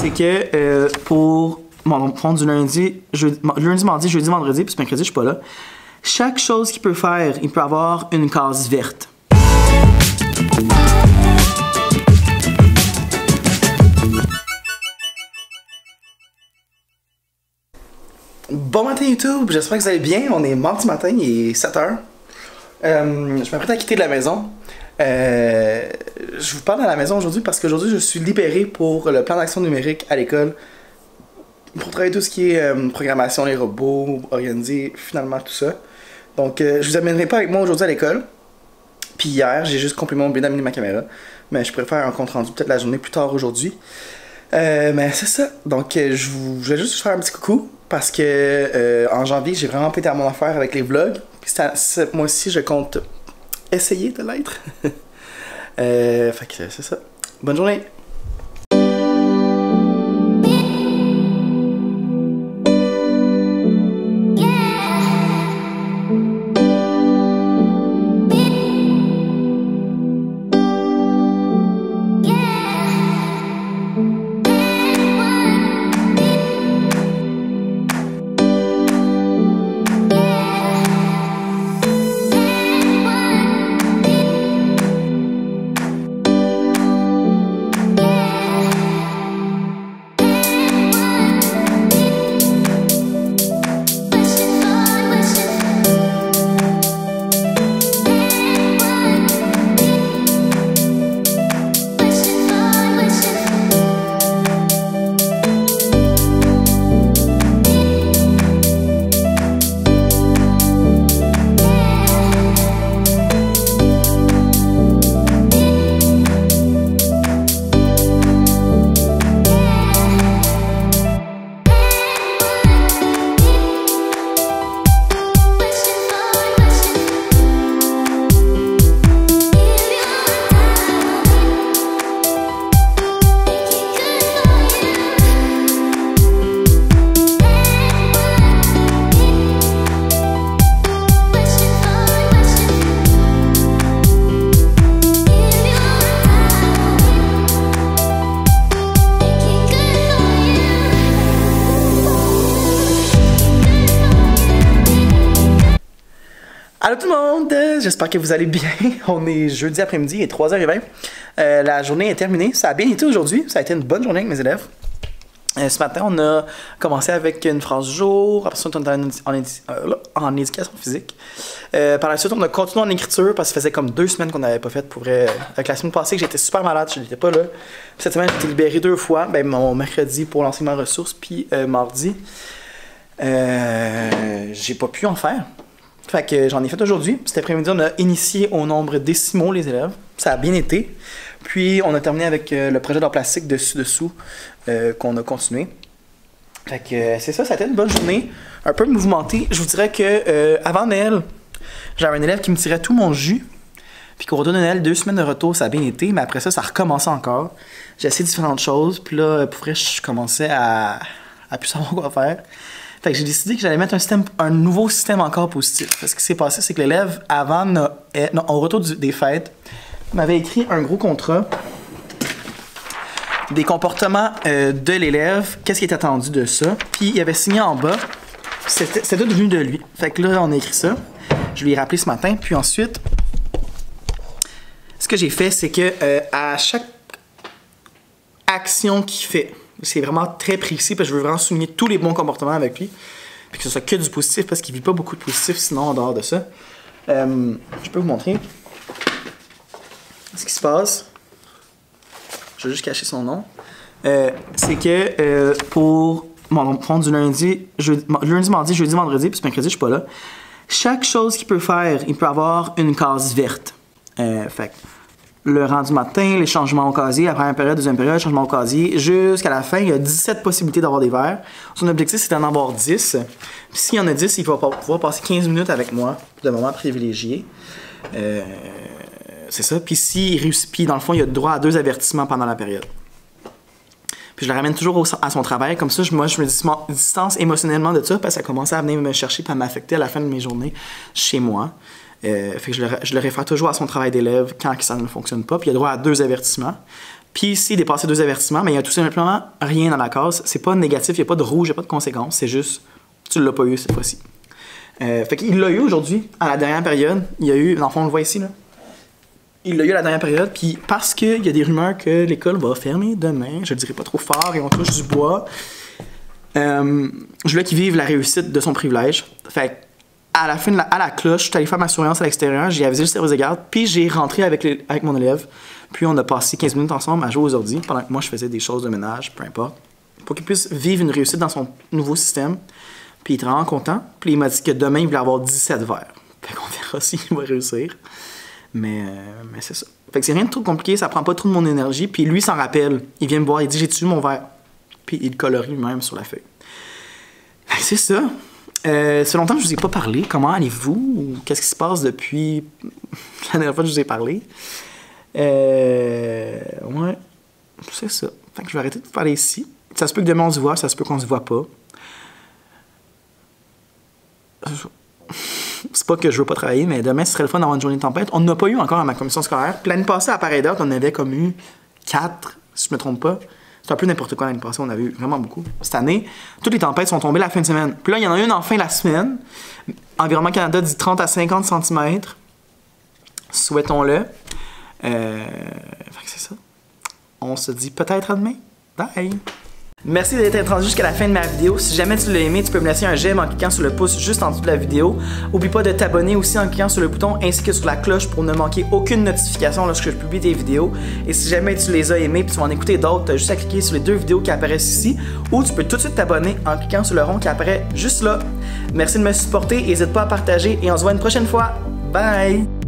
c'est que pour mon fond du lundi, lundi, mardi, jeudi, vendredi, puis mercredi, je suis pas là. Chaque chose qu'il peut faire, il peut avoir une case verte. Bon matin YouTube, j'espère que vous allez bien. On est mardi matin, il est 7h. Je m'apprête à quitter de la maison. Je vous parle à la maison aujourd'hui parce qu'aujourd'hui je suis libéré pour le plan d'action numérique à l'école. Pour travailler tout ce qui est programmation, les robots, organiser finalement tout ça. Donc je vous amènerai pas avec moi aujourd'hui à l'école. Puis hier, j'ai juste complètement bien amené ma caméra. Mais je préfère un compte rendu peut-être la journée plus tard aujourd'hui. Mais c'est ça. Donc je vais juste vous faire un petit coucou. Parce que en janvier, j'ai vraiment pété à mon affaire avec les vlogs. Puis ce mois-ci, je compte essayer de l'être. Fait que c'est ça. Bonne journée! Allô tout le monde, j'espère que vous allez bien. On est jeudi après-midi, il est 3h20. La journée est terminée, ça a bien été aujourd'hui, ça a été une bonne journée avec mes élèves. Ce matin, on a commencé avec une phrase du jour, après ça, on était en éducation physique. Par la suite, on a continué en écriture parce que ça faisait comme 2 semaines qu'on n'avait pas fait pour vrai. Avec la semaine passée, j'étais super malade, je n'étais pas là. Puis cette semaine, j'ai été libéré 2 fois, mon mercredi pour l'enseignement ressources, puis mardi, j'ai pas pu en faire. Fait que j'en ai fait aujourd'hui. Cet après-midi, on a initié au nombre décimaux les élèves. Ça a bien été. Puis on a terminé avec le projet d'art plastique dessus-dessous qu'on a continué. Fait que c'est ça, ça a été une bonne journée. Un peu mouvementée. Je vous dirais que avant Noël, j'avais un élève qui me tirait tout mon jus. Puis qu'au retour de Noël, 2 semaines de retour, ça a bien été. Mais après ça, ça recommençait encore. J'ai essayé différentes choses. Puis là, pour vrai, je commençais à plus savoir quoi faire. Fait que j'ai décidé que j'allais mettre un nouveau système encore positif. Parce que ce qui s'est passé, c'est que l'élève, avant Noël, au retour des fêtes, m'avait écrit un gros contrat des comportements de l'élève, qu'est-ce qui est attendu de ça. Puis il avait signé en bas, c'était tout devenu de lui. Fait que là, on a écrit ça. Je lui ai rappelé ce matin. Puis ensuite, ce que j'ai fait, c'est que à chaque action qu'il fait, c'est vraiment très précis parce que je veux vraiment souligner tous les bons comportements avec lui. Puis que ce soit que du positif parce qu'il vit pas beaucoup de positif sinon en dehors de ça. Je peux vous montrer ce qui se passe. Je vais juste cacher son nom. C'est que pour mon fond du lundi, mardi, jeudi, vendredi, puis mercredi, je suis pas là. Chaque chose qu'il peut faire, il peut avoir une case verte. Fait le rendu matin, les changements au casier, la première période, deuxième période, changement au casier, jusqu'à la fin, il y a 17 possibilités d'avoir des verres. Son objectif, c'est d'en avoir 10. Puis s'il y en a 10, il va pouvoir passer 15 minutes avec moi, de moments privilégiés. C'est ça. Puis s'il réussit, puis dans le fond, il a droit à 2 avertissements pendant la période. Puis je le ramène toujours à son travail. Comme ça, moi, je me distance émotionnellement de ça parce que ça commençait à venir me chercher et à m'affecter à la fin de mes journées chez moi. Fait que je le réfère toujours à son travail d'élève quand ça ne fonctionne pas. Puis il a droit à 2 avertissements. Puis ici, dépasser 2 avertissements, mais il y a tout simplement rien dans la case. C'est pas négatif, il n'y a pas de rouge, il n'y a pas de conséquences. C'est juste, tu l'as pas eu cette fois-ci. Fait qu'il l'a eu aujourd'hui, à la dernière période. Il y a eu, dans le fond, on le voit ici, là. Il l'a eu à la dernière période, puis parce qu'il y a des rumeurs que l'école va fermer demain, je le dirai pas trop fort et on touche du bois, je voulais qu'il vive la réussite de son privilège. Fait à la fin à la cloche, je suis allé faire ma surveillance à l'extérieur, j'ai avisé le service de garde, puis j'ai rentré avec mon élève, puis on a passé 15 minutes ensemble à jouer aux ordi, pendant que moi je faisais des choses de ménage, peu importe, pour qu'il puisse vivre une réussite dans son nouveau système. Puis il était vraiment content. Puis il m'a dit que demain, il voulait avoir 17 verres. Fait qu'on verra s'il va réussir. Mais c'est ça. Fait que c'est rien de trop compliqué, ça prend pas trop de mon énergie. Puis lui s'en rappelle. Il vient me voir, il dit j'ai-tu mon verre? Puis il le colorie lui-même sur la feuille. Fait que c'est ça. Ça fait longtemps que je vous ai pas parlé. Comment allez-vous? Qu'est-ce qui se passe depuis la dernière fois que je vous ai parlé? Ouais. C'est ça. Fait que je vais arrêter de vous parler ici. Ça se peut que demain on se voit, ça se peut qu'on se voit pas. C'est pas que je veux pas travailler, mais demain, ce serait le fun d'avoir une journée de tempête. On n'a pas eu encore à ma commission scolaire. Puis l'année passée, à pareille date, on en avait comme eu 4, si je me trompe pas. C'est un peu n'importe quoi l'année passée, on avait eu vraiment beaucoup. Cette année, toutes les tempêtes sont tombées la fin de semaine. Puis là, il y en a une en fin de la semaine. Environnement Canada dit 30 à 50 cm. Souhaitons-le. Fait que c'est ça. On se dit peut-être à demain. Bye! Merci d'être rendu jusqu'à la fin de ma vidéo. Si jamais tu l'as aimé, tu peux me laisser un j'aime en cliquant sur le pouce juste en dessous de la vidéo. Oublie pas de t'abonner aussi en cliquant sur le bouton ainsi que sur la cloche pour ne manquer aucune notification lorsque je publie des vidéos. Et si jamais tu les as aimées et tu vas en écouter d'autres, tu as juste à cliquer sur les 2 vidéos qui apparaissent ici ou tu peux tout de suite t'abonner en cliquant sur le rond qui apparaît juste là. Merci de me supporter, n'hésite pas à partager et on se voit une prochaine fois. Bye!